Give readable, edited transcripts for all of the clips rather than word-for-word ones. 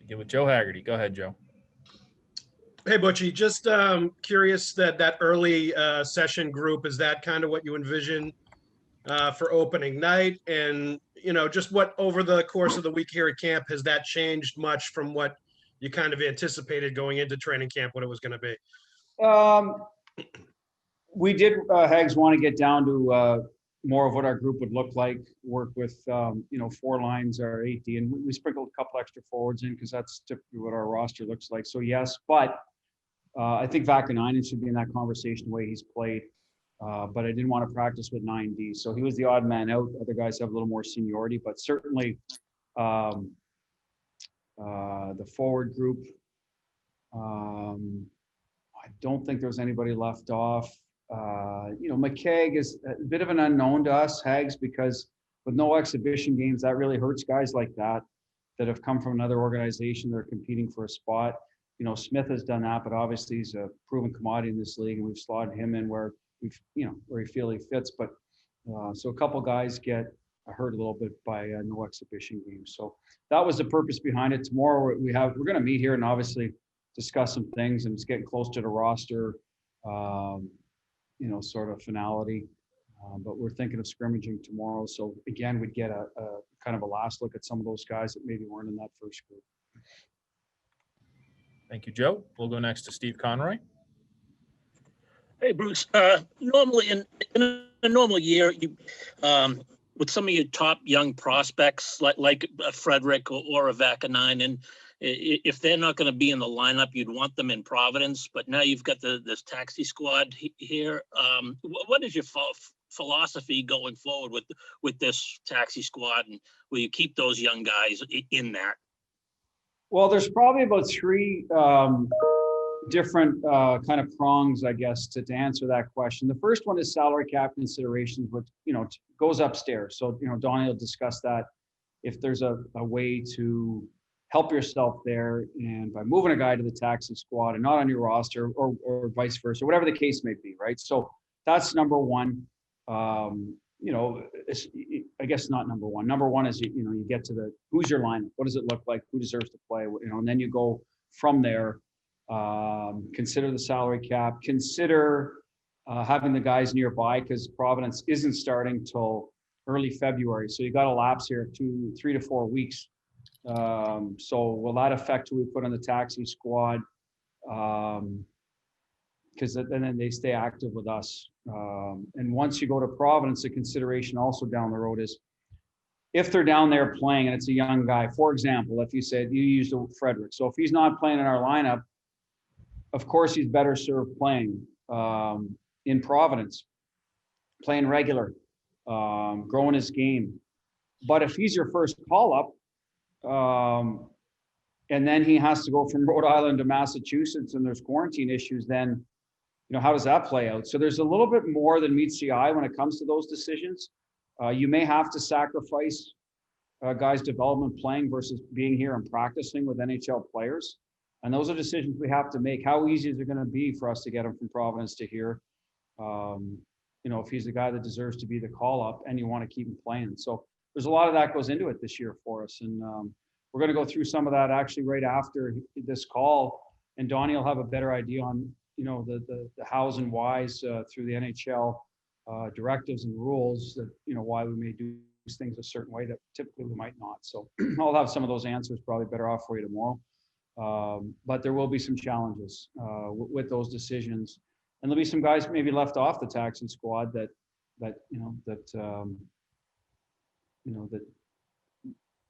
Begin with Joe Haggerty. Go ahead, Joe. Hey, Butchie, just curious that early session group, is that kind of what you envision for opening night? And, just what over the course of the week here at camp, has that changed much from what you kind of anticipated going into training camp, what it was going to be? We did, Hags, want to get down to more of what our group would look like, work with, 4 lines or 8D, and we sprinkled a couple extra forwards in because that's typically what our roster looks like. So yes, but I think Vakanainen should be in that conversation the way he's played, but I didn't want to practice with 9D. So he was the odd man out. Other guys have a little more seniority, but certainly the forward group, I don't think there's anybody left off. McKegg is a bit of an unknown to us, Hags, because with no exhibition games, that really hurts guys like that have come from another organization. They're competing for a spot. Smith has done that, but obviously he's a proven commodity in this league, and we've slotted him in where we feel he fits. But so a couple guys get hurt a little bit by no exhibition games. So that was the purpose behind it. Tomorrow we're going to meet here and obviously discuss some things, and it's getting close to the roster, sort of finality. But we're thinking of scrimmaging tomorrow. So again, we'd get a kind of a last look at some of those guys that maybe weren't in that first group. Thank you, Joe. We'll go next to Steve Conroy. Hey, Bruce. Normally, in a normal year, you with some of your top young prospects like Frederick or a Vakanainen, if they're not going to be in the lineup, you'd want them in Providence. But now you've got this taxi squad here. What is your philosophy going forward with this taxi squad, and will you keep those young guys in that? Well, there's probably about 3 different kind of prongs, I guess, to answer that question. The first one is salary cap considerations, which, goes upstairs. So, Donnie will discuss that. If there's a way to help yourself there, and by moving a guy to the taxi squad and not on your roster, or vice versa, whatever the case may be, right? So that's number one. I guess not number one. Number one is, you get to who's your lineup? What does it look like? Who deserves to play? And then you go from there. Consider the salary cap. Consider having the guys nearby, because Providence isn't starting till early February. So you got a lapse here of 3 to 4 weeks. So will that affect who we put on the taxi squad? Because then they stay active with us. And once you go to Providence, a consideration also down the road is if they're down there playing and it's a young guy. For example, if you said you used Frederick, so if he's not playing in our lineup, of course he's better served playing in Providence, playing regular, growing his game. But if he's your first call up, and then he has to go from Rhode Island to Massachusetts and there's quarantine issues, then how does that play out? So there's a little bit more than meets the eye when it comes to those decisions. You may have to sacrifice guys' development playing versus being here and practicing with NHL players. And those are decisions we have to make. How easy is it going to be for us to get him from Providence to here? If he's the guy that deserves to be the call-up and you want to keep him playing. So there's a lot of that goes into it this year for us. And we're going to go through some of that actually right after this call. And Donnie will have a better idea on, the hows and whys through the NHL directives and rules that, why we may do things a certain way that typically we might not. So I'll have some of those answers probably better off for you tomorrow. But there will be some challenges with those decisions, and there'll be some guys maybe left off the taxi squad that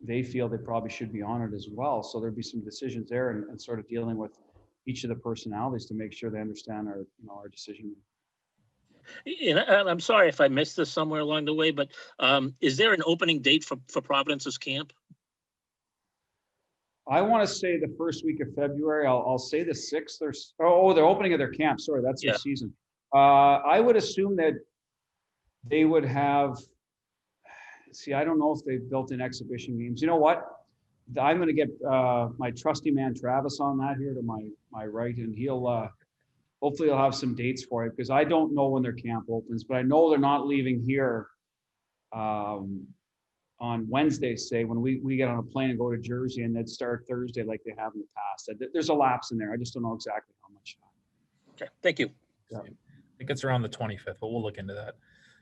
they feel they probably should be honored as well. So there'll be some decisions there, and sort of dealing with each of the personalities to make sure they understand our decision. And I'm sorry if I missed this somewhere along the way, but is there an opening date for Providence's camp? I want to say the first week of February. I'll say the 6th. They're opening of their camp. Sorry, that's their season. I would assume that they would have. See, I don't know if they've built in exhibition games. You know what? I'm going to get my trusty man Travis on that here to my right, and he'll hopefully he'll have some dates for it, because I don't know when their camp opens, but I know they're not leaving here on Wednesday, say, when we get on a plane and go to Jersey, and they'd start Thursday like they have in the past. There's a lapse in there. I just don't know exactly how much time. Okay, thank you. Yeah. I think it's around the 25th, but we'll look into that.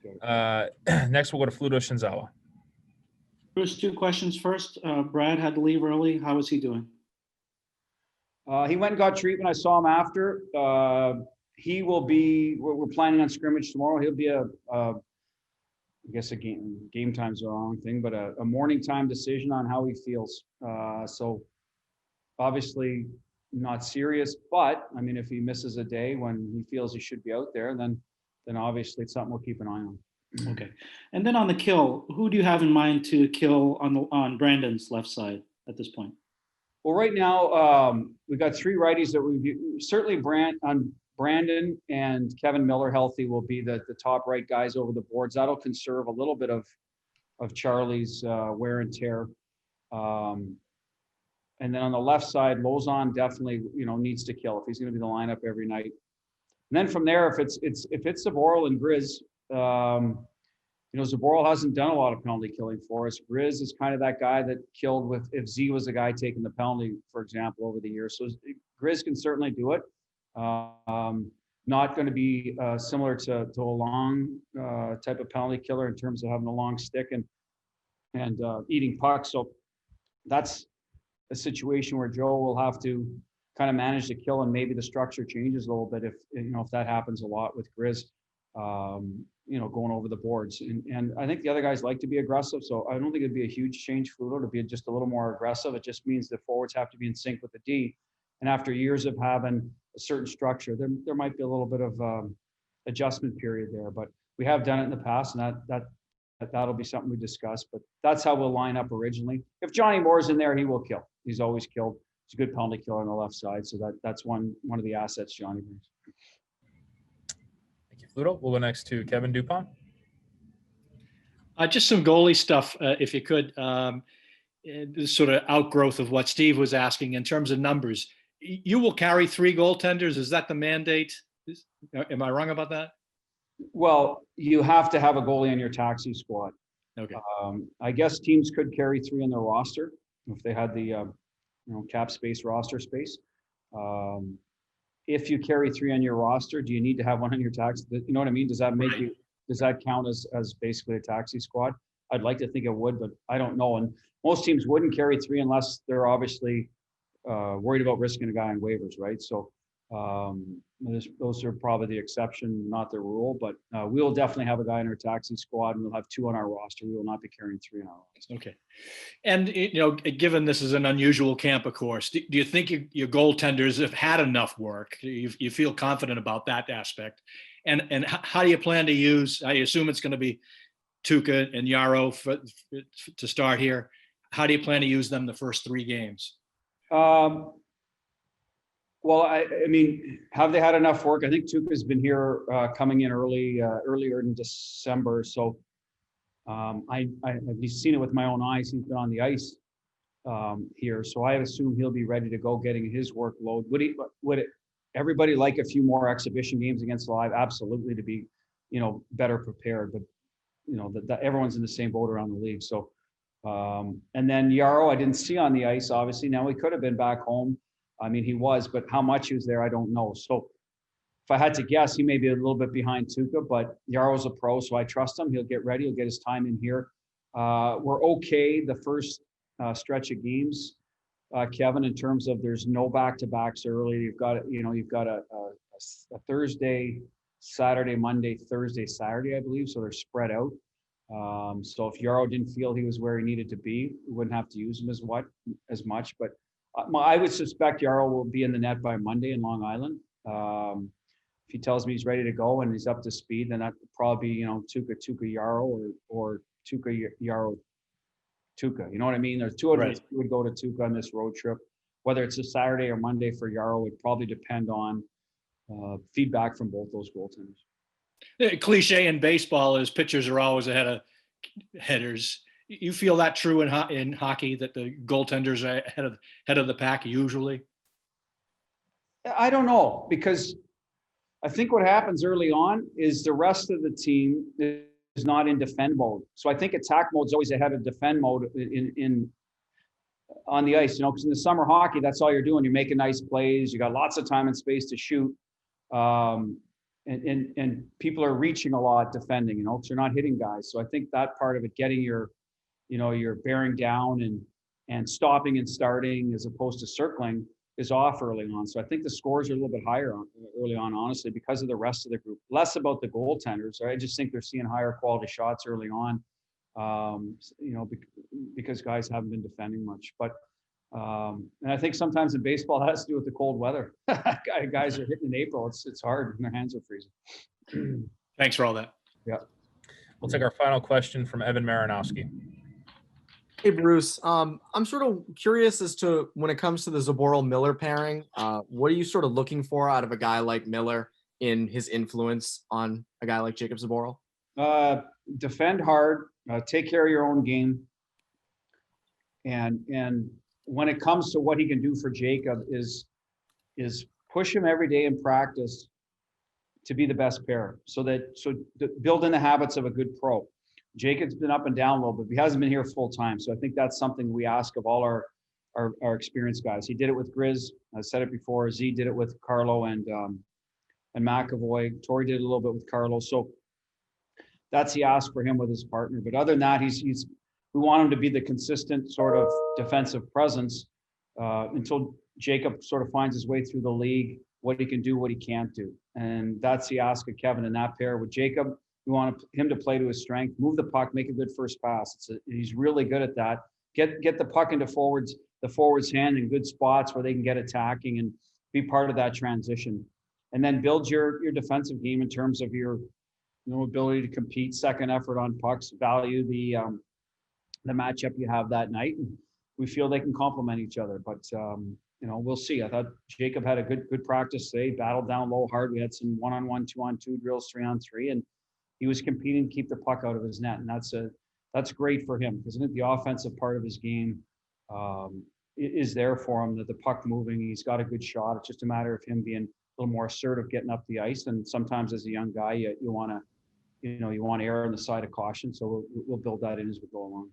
Okay. Next, we'll go to Fluto Shinzawa. Bruce, two questions first. Brad had to leave early. How is he doing? He went and got treatment. I saw him after. He will be. We're planning on scrimmage tomorrow. He'll be I guess a game time's the wrong thing, but a morning time decision on how he feels. So obviously not serious, but I mean, if he misses a day when he feels he should be out there, then obviously it's something we'll keep an eye on. Okay. And then on the kill, who do you have in mind to kill on Brandon's left side at this point? Well, right now we've got three righties that we've certainly Brandon and Kevin Miller healthy will be the top right guys over the boards. That'll conserve a little bit of Charlie's wear and tear. And then on the left side, Lozon definitely needs to kill if he's going to be the lineup every night. And then from there, if it's Zaboral and Grizz, Zaboral hasn't done a lot of penalty killing for us. Grizz is kind of that guy that killed if Z was the guy taking the penalty, for example, over the years. So Grizz can certainly do it. Not going to be similar to a long type of penalty killer in terms of having a long stick and eating pucks. So that's a situation where Joe will have to kind of manage the kill, and maybe the structure changes a little bit if that happens a lot with Grizz, going over the boards. And I think the other guys like to be aggressive, so I don't think it'd be a huge change for Fluto to be just a little more aggressive. It just means the forwards have to be in sync with the D. And after years of having a certain structure, there might be a little bit of adjustment period there. But we have done it in the past, and that'll be something we discuss. But that's how we'll line up originally. If Johnny Moore's in there, he will kill. He's always killed. He's a good penalty killer on the left side, so that's one of the assets Johnny brings. Thank you, Fluto. We'll go next to Kevin Dupont. Just some goalie stuff, if you could. This sort of outgrowth of what Steve was asking in terms of numbers. You will carry 3 goaltenders. Is that the mandate? Am I wrong about that? Well, you have to have a goalie on your taxi squad. Okay. I guess teams could carry 3 on their roster if they had the cap space, roster space. If you carry 3 on your roster, do you need to have 1 on your taxi? You know what I mean? Does that make you? Does that count as basically a taxi squad? I'd like to think it would, but I don't know. And most teams wouldn't carry 3 unless they're obviously worried about risking a guy on waivers, right? So those are probably the exception, not the rule. But we will definitely have a guy in our taxi squad, and we'll have 2 on our roster. We will not be carrying 3 on our roster. Okay. And given this is an unusual camp, of course, do you think your goaltenders have had enough work? You feel confident about that aspect? And how do you plan to use? I assume it's going to be Tuukka and Yarrow to start here. How do you plan to use them the first 3 games? Well, I mean, have they had enough work? I think Tuukka's been here coming in earlier in December. So I've seen it with my own eyes. He's been on the ice here. So I assume he'll be ready to go getting his workload. Would everybody like a few more exhibition games against Live? Absolutely, to be, better prepared. But, that everyone's in the same boat around the league. So, and then Yarrow, I didn't see on the ice, obviously. Now, he could have been back home. I mean, he was, but how much he was there, I don't know. So if I had to guess, he may be a little bit behind Tuukka, but Yarrow's a pro, so I trust him. He'll get ready. He'll get his time in here. We're okay the first stretch of games, Kevin, in terms of there's no back-to-backs early. You've got a Thursday, Saturday, Monday, Thursday, Saturday, I believe. So they're spread out. So if Yarrow didn't feel he was where he needed to be, we wouldn't have to use him as much. But I would suspect Yarrow will be in the net by Monday in Long Island. If he tells me he's ready to go and he's up to speed, then that would probably be, Tuukka Yarrow or Tuukka Yarrow Tuukka. You know what I mean? There's 2 of us who would go to Tuukka on this road trip. Whether it's a Saturday or Monday for Yarrow would probably depend on feedback from both those goaltenders. The cliche in baseball is pitchers are always ahead of hitters. You feel that true in hockey, that the goaltenders are head of the pack usually? I don't know, because I think what happens early on is the rest of the team is not in defend mode. So I think attack mode is always ahead of defend mode in on the ice, because in the summer hockey, that's all you're doing. You're making nice plays. You got lots of time and space to shoot. And people are reaching a lot defending, so you're not hitting guys. So I think that part of it, getting your bearing down and stopping and starting as opposed to circling is off early on. So I think the scores are a little bit higher early on, honestly, because of the rest of the group. Less about the goaltenders. I just think they're seeing higher quality shots early on, because guys haven't been defending much. But and I think sometimes in baseball that has to do with the cold weather. Guys are hitting in April. It's hard and their hands are freezing. Thanks for all that. Yeah. We'll take our final question from Evan Marinowski. Hey, Bruce. I'm sort of curious as to when it comes to the Zboril-Miller pairing, what are you sort of looking for out of a guy like Miller in his influence on a guy like Jacob Zboril? Defend hard, take care of your own game. And when it comes to what he can do for Jacob is push him every day in practice to be the best pair. So build in the habits of a good pro. Jacob's been up and down a little bit, but he hasn't been here full time. So I think that's something we ask of all our experienced guys. He did it with Grizz. I said it before. Z did it with Carlo and McAvoy. Torrey did it a little bit with Carlo. So that's the ask for him with his partner. But other than that, we want him to be the consistent sort of defensive presence until Jacob sort of finds his way through the league, what he can do, what he can't do. And that's the ask of Kevin in that pair. With Jacob, we want him to play to his strength, move the puck, make a good first pass. He's really good at that. Get the puck into the forward's hand in good spots where they can get attacking and be part of that transition. And then build your defensive game in terms of your ability to compete, second effort on pucks, value the matchup you have that night. And we feel they can complement each other, but we'll see. I thought Jacob had a good practice today, battled down low hard. We had some 1-on-1, 2-on-2 drills, 3-on-3, and he was competing to keep the puck out of his net. And that's great for him, because I think the offensive part of his game is there for him, that the puck moving, he's got a good shot. It's just a matter of him being a little more assertive, getting up the ice. And sometimes as a young guy, you want to err on the side of caution. So we'll build that in as we go along.